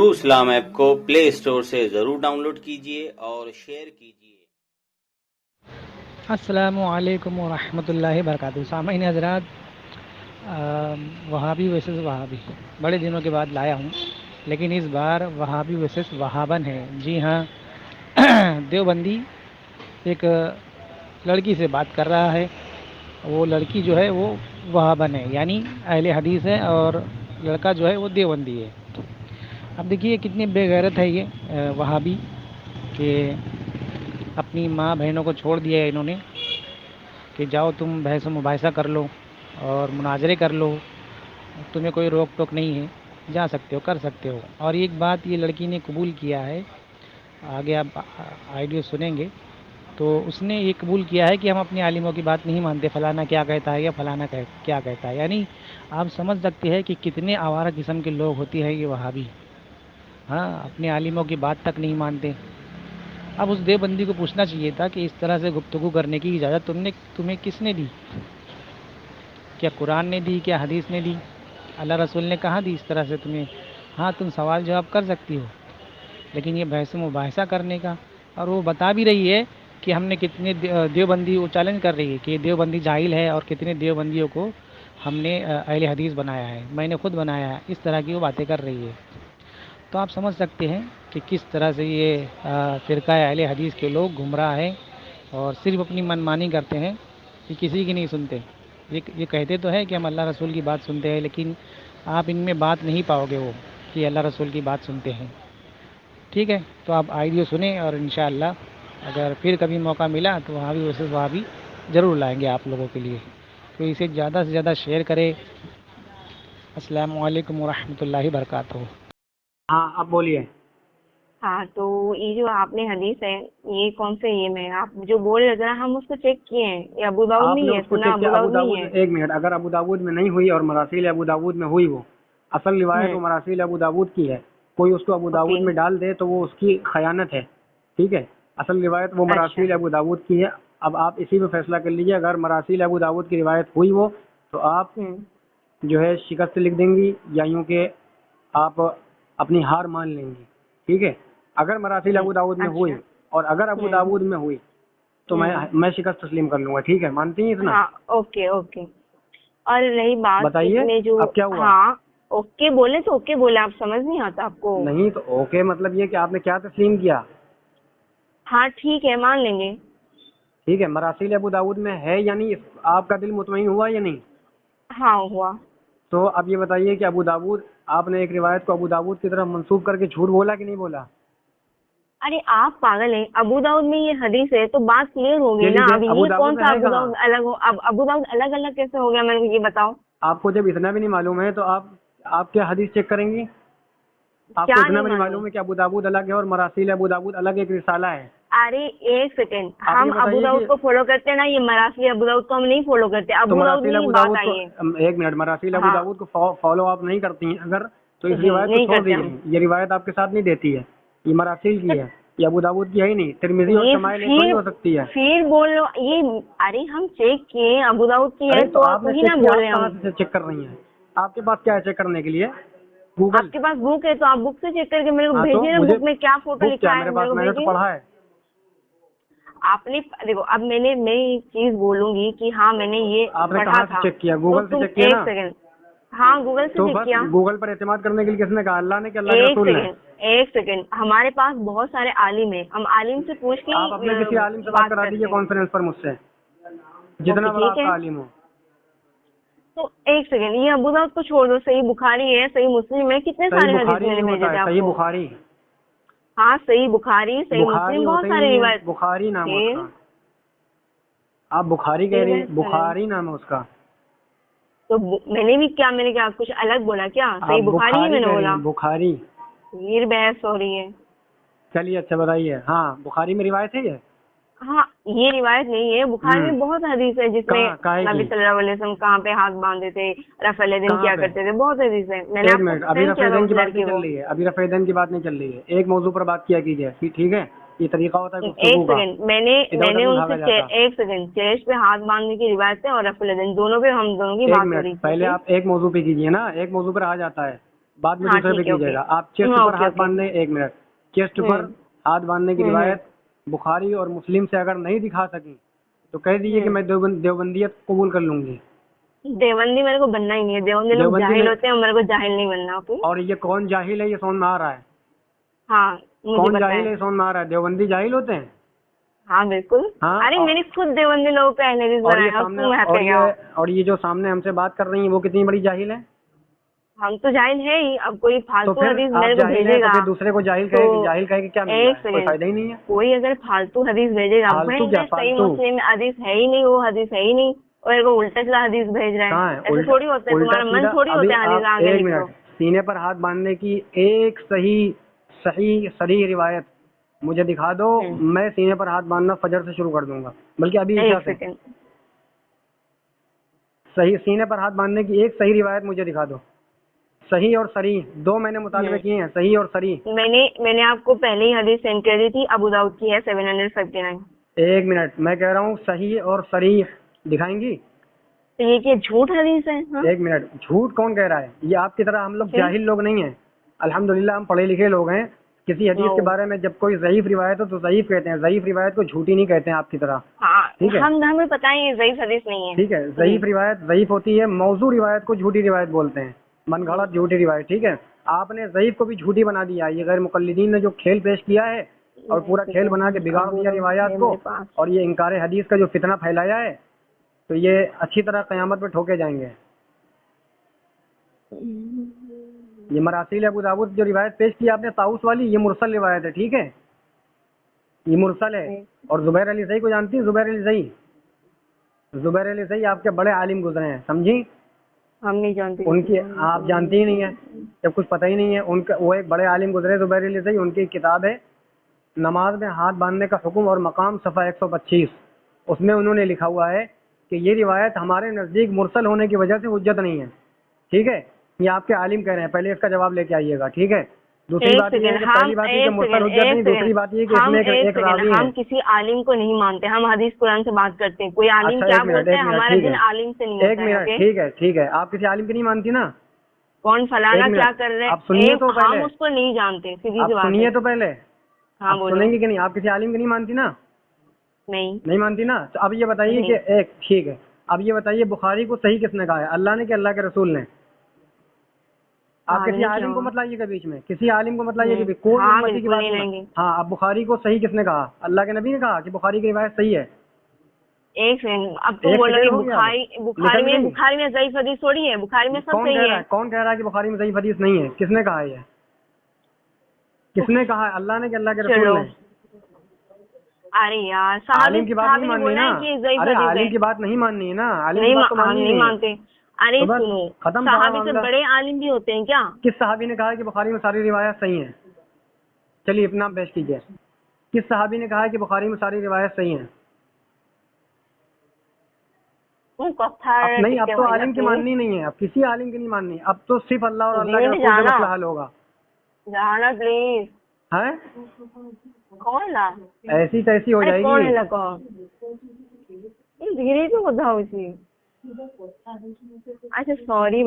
True इस्लाम app को play store से ज़रूर डाउनलोड कीजिए और शेयर कीजिए। अस्सलामुअलैकुम वरहमतुल्लाहि वबरकातुहू। सामईन हज़रात, वहाबी वर्सेस वहाबी बड़े दिनों के बाद लाया हूँ, लेकिन इस बार वहाबी वर्सेस वहाबन है। जी हाँ, देवबंदी एक लड़की से बात कर रहा है। वो लड़की जो है वो वहाबन है, यानी अहले हदीस है, और लड़का जो है वो देवबंदी है। अब देखिए कितनी बेगैरत है ये वहाबी, कि अपनी माँ बहनों को छोड़ दिया है इन्होंने कि जाओ तुम बहस मुबाहिसा कर लो और मुनाजरे कर लो, तुम्हें कोई रोक टोक नहीं है, जा सकते हो, कर सकते हो। और एक बात ये लड़की ने कबूल किया है, आगे आप आइडियो सुनेंगे, तो उसने ये कबूल किया है कि हम अपने आलिमों की बात नहीं मानते, फ़लाना क्या कहता है या फ़लाना क्या कहता है। यानी आप समझ सकते हैं कि कितने आवारा किस्म के लोग होती है ये वहाबी। हाँ, अपने आलिमों की बात तक नहीं मानते। अब उस देवबंदी को पूछना चाहिए था कि इस तरह से गुफ्तगू करने की इजाज़त तुम्हें किसने दी? क्या कुरान ने दी? क्या हदीस ने दी? अल्लाह रसूल ने कहाँ दी इस तरह से तुम्हें? हाँ, तुम सवाल जवाब कर सकती हो, लेकिन ये बहस मुबाहिसा करने का। और वो बता भी रही है कि हमने कितने देवबंदी, वो चैलेंज कर रही है कि देवबंदी जाहिल है और कितने देवबंदियों को हमने अहले हदीस बनाया है, मैंने खुद बनाया है। इस तरह की वो बातें कर रही है। तो आप समझ सकते हैं कि किस तरह से ये फ़िरका अहले हदीस के लोग गुमराह हैं और सिर्फ अपनी मनमानी करते हैं कि किसी की नहीं सुनते। ये कहते तो है कि हम अल्लाह रसूल की बात सुनते हैं, लेकिन आप इनमें बात नहीं पाओगे वो कि अल्लाह रसूल की बात सुनते हैं। ठीक है, तो आप आइडियो सुने, और इंशाअल्लाह अगर फिर कभी मौका मिला तो वहाँ भी वर्सेस वहाँ भी ज़रूर लाएंगे आप लोगों के लिए। तो इसे ज़्यादा से ज़्यादा शेयर करें। अस्सलामु अलैकुम वरहमतुल्लाहि वबरकातुहू। हाँ, अब बोलिए। हाँ, तो ये जो आपने हदीस है, ये कौन से ये में आप जो बोल रहे थे ना, हम उसको चेक किए हैं, ये अबू दाऊद में आपने ही है, उसको सुना चेक किया? अबू अबू दाऊद में ही दाऊद है। में, एक मिनट, अगर अबू दाऊद में नहीं हुई और मरासील अबू दाऊद में हुई, वो असल रिवायत वो हम्म। मरासील अबू दाऊद की है, कोई उसको अबू ओके। दाऊद में डाल दे तो वो उसकी खयानत है। ठीक है, असल रिवायत वो अच्छा। मरासील अबू दाऊद की है। अब आप इसी में फैसला कर लीजिए, अगर मरासील अबू दाऊद की रिवायत हुई वो, तो आप हम्म। जो है शिकस्त लिख देंगी, या यूं के आप अपनी हार मान लेंगी। ठीक है, अगर मरासील अबू दाऊद में हुई अच्छा। और अगर अबू हम्म। दाऊद में हुई तो हम्म। मैं शिकस्त तस्लीम कर लूंगा। ठीक है, मानती हैं इतना? हाँ। Okay okay. और रही बात बताइए, इसमें जो, अब क्या हुआ? हाँ, ओके बोले तो ओके बोले, आप समझ नहीं आता आपको? नहीं तो ओके मतलब ये कि आपने क्या तस्लीम किया? हाँ ठीक है, मान लेंगे। ठीक है, मरासील अबू दाऊद में है या नहीं? आपका दिल मुतमईन हुआ या नहीं? हाँ हुआ। तो अब ये बताइए कि अबू दाऊद, आपने एक रिवायत को अबू दाऊद की तरफ मंसूब करके झूठ बोला कि नहीं बोला? अरे आप पागल हैं, अबू दाऊद में ये हदीस है तो बात क्लियर हो गई ना। क्लियर? अब अबू ये दाऊद कौन में सा है अबू कहाँ? दाऊद अलग हो? अब अबू दाऊद अलग अलग कैसे हो गया, मेरे को ये बताओ। आपको जब इतना भी नहीं मालूम है तो आप क्या हदीस चेक करेंगी? आपको क्या इतना नहीं भी नहीं मालूम? मालूम है कि अबू दाऊद अलग है और मरासील अबू दाऊद अलग एक रिसाला है? अरे एक सेकेंड, आप ये हम अबू बताइए दाऊद कि को फॉलो करते हैं ना, ये मरासी अबू दाऊद को हम नहीं फॉलो करते। तो अबू दाऊद में मरासील ही अबू बात दाऊद को, आई है। एक मिनट, मरासील अबू हाँ। दाऊद को फॉलो आप नहीं करती हैं अगर, तो इस रिवायत को नहीं छोड़ करते हम। दीजिए। ये रिवायत आपके साथ नहीं देती है, ये मरासील की है, ये अबू दाऊद की है ही नहीं। तिरमिजी और ये शमाइल एक थोड़ी फिर हो सकती है। फिर बोल लो ये। अरे हम चेक किए, अबू दाऊद की है अरे तो तो आपने वही चेक ना किया, बोल आप रहे कहाँ हम। से चेक कर रही हैं? आपके पास क्या है चेक करने के लिए? गूगल। आपके पास बुक है तो आप बुक से चेक करके मेरे को हाँ तो भेजिए ना, मुझे बुक में क्या फोटो बुक क्या, लिखा है मेरे पास मेरे को मैंने तो भेजिए। पढ़ा है। आपने देखो, अब मैं एक चीज बोलूंगी कि हाँ मैंने ये आपने पढ़ा कहाँ से था, चेक किया? तो गूगल से तुम चेक किया एक ना? सेकंड। हाँ गूगल से तो चेक बस किया। गूगल पर एतमाद करने के लिए किसने कहा, अल्लाह ने कि अल्लाह के एक रसूल ने? सेकंड, एक सेकंड, हमारे पास बहुत सारे आलिम हैं, हम आलिम से पूछ के आप अपने किसी आलिम से बात बात करा दीजिए करते हैं। कॉन्फ्रेंस पर मुझसे, ओके जितना बड़ा ठीक आपका है। आलिम हो। तो एक सेकंड, ये अबू दाऊद को छोड़ दो, सही बुखारी है, सही मुस्लिम है, कितने सही सारे हदीस बुखारी मैंने नहीं भेजे होता थे है, सही आपको। बुखारी। हाँ सही बुखारी, सही बुखारी मुस्लिम, बहुत होता ही सारे नहीं है, रिवायत। बुखारी नाम है फिर उसका। आप बुखारी कह फिर रही मैं हैं, चले, बुखारी नाम है उसका। तो मैंने क्या कुछ अलग बोला क्या? आप सही बुखारी ही बुखारी मैंने कह रही बोला। हैं, बुखारी। फिर बहस हो रही है। चलिए अच्छा बताइए, हाँ बुखारी में रिवायत है ये? हाँ ये रिवायत नहीं है, बुखारी हम्म। में बहुत हदीस है जिसमें कहाँ, काहे नबी की? सल्लल्लाहु अलैहि वसल्लम कहाँ पे हाथ बांधे थे, रफ़ दिन कहाँ किया पे? करते थे, बहुत हदीस है। मैंने एक आपको मिनट, अभी सेंड किया था रफ़ेदैन उस की बात नहीं लड़के चल को। रही है, अभी रफ़ेदैन की बात नहीं चल रही है। एक मौजू पर बात किया कीजिए, ठीक है? ये तरीका होता है एक गुफ्तगू का, सेकंड, मैंने इधर उधर मैंने नहीं उनसे भागा जाता। एक सेकंड, चेस्ट पे हाथ बांधने की रिवायत है और रफ़ दिन दोनों पे हम दोनों की एक बात हो मिनट, रही थी। पहले ओके। आप एक मौजू पे कीजिए ना, एक मौजू पर आ जाता है। बाद में हाँ, दूसरे पे ठीक है, कीजिएगा। ओके। आप चेस्ट पर ओके, हाथ ओके। बांधने, 1 मिनट, चेस्ट पर हाथ बांधने की रिवायत बुखारी और मुस्लिम से अगर नहीं दिखा सकी तो कह दीजिए कि मैं देवबंदियत कबूल कर लूंगी। देवबंदी मेरे को बनना ही नहीं है, देवबंदी लोग देवबंदी जाहिल में- होते हैं, मेरे को जाहिल नहीं बनना। ओके। और ये कौन जाहिल है ये समझ में आ रहा है? हाँ, मुझे कौन पता जाहिल है है। ये समझ में आ रहा है? देवबंदी जाहिल होते हैं? हाँ बिल्कुल। हाँ, अरे और- मैंने खुद देवबंदी लोगों का एनालिसिस और ये बनाया, सामने उसको मैं और हटेगा। ये जो सामने हमसे बात कर रही है वो कितनी बड़ी जाहिल है? हम तो जाहिल है ही। अब कोई तो फालतू फिर हदीस आप मेरे को जाहिल हैं भेजेगा तो फिर दूसरे को जाहिल तो कहे कि क्या मिल रहा एक है? कोई सेकेंड, फायदा ही नहीं है। कोई अगर फालतू हदीस भेजेगा, फालतू भाई क्या? मैं सही फालतू मुस्लिम में हदीस है ही नहीं, वो हदीस है ही नहीं, और मेरे को उल्टा सीधा हदीस भेज रहा कहाँ है। है ऐसे उल्टा? थोड़ी होता है, उल्टा तुम्हारा मन सीधा? थोड़ी अभी होता है हदीस आप आगे 1 लिख मिनट, दो। सीने पर हाथ बांधने की एक सही सही रिवायत मुझे दिखा दो। मैं सीने पर हाथ बांधना फजर से शुरू कर दूंगा, बल्कि अभी ईशा एक से। सेकेंड, सही सीने पर हाथ बांधने की एक सही रिवायत मुझे दिखा दो। सही और सरी दो मैंने मुतालबे किए हैं, सही और सरी। मैंने आपको पहले ही हदीस सेंड कर दी थी, अबू दाऊद की है 759। 1 मिनट, मैं कह रहा हूँ सही और सरी दिखाएंगी? तो ये क्या झूठ हदीस है? हाँ? 1 मिनट, झूठ कौन कह रहा है? ये आपकी तरह हम लोग फिर? जाहिल लोग नहीं हैं। अल्हम्दुलिल्लाह हम पढ़े लिखे लोग हैं। किसी हदीस के नो। बारे में जब कोई ज़ईफ रिवायत हो तो ज़ईफ कहते हैं, ज़ईफ रिवायत को झूठी नहीं कहते हैं आपकी तरह। हाँ, ठीक है। हमें पता है ये ज़ईफ हदीस नहीं है। ठीक है, ज़ईफ रिवायत ज़ईफ होती है, मौजू रिवायत को झूठी रिवायत बोलते हैं, मनगढ़ंत झूठी रिवायत। ठीक है, आपने ज़ईफ को भी झूठी बना दिया। ये गैर मुक़ल्लिदीन ने जो खेल पेश किया है और पूरा खेल बना के बिगाड़ दिया रिवायात को, और ये इनकार हदीस का जो फितना फैलाया है, तो ये अच्छी तरह क़यामत में ठोके जाएंगे। ये मरासील अबू दाऊद जो रिवायत पेश की आपने ताउस वाली, ये मुरसल रिवायत है। ठीक है, ये मुरसल है। और ज़ुबैर अली सही को जानती है? ज़ुबैर अली सही, ज़ुबैर अली सही आपके बड़े आलिम गुजरे हैं, समझी? हम नहीं जानते। उनकी आप जानती ही नहीं है, जब कुछ पता ही नहीं है। उनका वो एक बड़े आलिम गुजरे ज़ुबैर अली सही, उनकी किताब है नमाज में हाथ बांधने का हुक्म और मकाम, सफ़ा 125। उसमें उन्होंने लिखा हुआ है कि ये रिवायत हमारे नज़दीक मुरसल होने की वजह से हुज्जत नहीं है। ठीक है, ये आपके आलिम कह रहे हैं, पहले इसका जवाब लेके आइएगा। ठीक है, दूसरी बात ये है कि पहली बात ये कि मुरसल हुज्जत नहीं, दूसरी बात ये कि इसमें एक रावी है। हम किसी आलिम को नहीं मानते, हम हदीस कुरान से बात करते हैं। कोई आलिम अच्छा, क्या एक मिनट, बोलते हैं, एक मिनट, हमारा ठीक दिन है। आलिम से नहीं होता एक है। Minute, okay? ठीक है, ठीक है। आप किसी आलिम की नहीं मानती ना? कौन फलाना एक मिनट, क्या कर रहे आप सुनिए हैं, तो पहले। हम उसको नहीं जानते, सीधी आप सी बात सुनिए है। तो पहले। हाँ आप बोलो। सुनेंगी कि नहीं? आप किसी आलिम की नहीं मानती ना? नहीं नहीं मानती ना? तो अब ये बताइए नहीं। कि एक, ठीक है, अब ये बताइए बुखारी को सही किसने कहा है, अल्लाह ने कि अल्लाह के रसूल ने? आप हाँ, किसी नहीं आलिम किया को होगा। मत लाइएगा बीच में, किसी आलिम को मत लाइएगा बीच, कोई हाँ, उम्मती की बिल्कुल बात नहीं नहीं। लाएंगे। हाँ, अब बुखारी को सही किसने कहा? अल्लाह के नबी ने कहा कि बुखारी की रिवायत सही है। एक सेकंड, अब तुम एक बोलोगे सेकंड हो गया, बुखारी निकल गई। बुखारी में ज़ईफ हदीस थोड़ी है, बुखारी में सब कौन सही कह रहा है। है? कौन कह रहा है कि बुखारी में ज़ईफ हदीस नहीं है? किसने कहा है ये? किसने कहा है? अल्लाह ने कि अल्लाह के रसूल चलो, ने? अरे यार, साहब आलिम की बात नहीं ने माननी बोला ना? है कि ज़ईफ अरे हदीस आलिम है। की बात नहीं माननी है ना? आलिम की नहीं, बात तो हम माननी नहीं नहीं है। मानते। अरे तो बस सुनो, खत्म सारा सहाबी से मामला। बड़े आलिम भी होते हैं क्या? किस सहाबी ने कहा है कि बुखारी में सारी रिवायत सही है? चलिए अपना पेश कीजिए, किस सहाबी ने कहा है कि बुखारी में सारी रिवायत सही है? अब नहीं, अब तो आलिम की माननी नहीं है, अब किसी आलिम की नहीं माननी, अब तो सिर्फ अल्लाह और अल्लाह के रसूल से मसला हल होगा। जाना प्लीज। है कौन ला? ऐसी तैसी हो अरे कौन है जाएगी। लगा? धीरे से बताओ इसी। अच्छा सॉरी।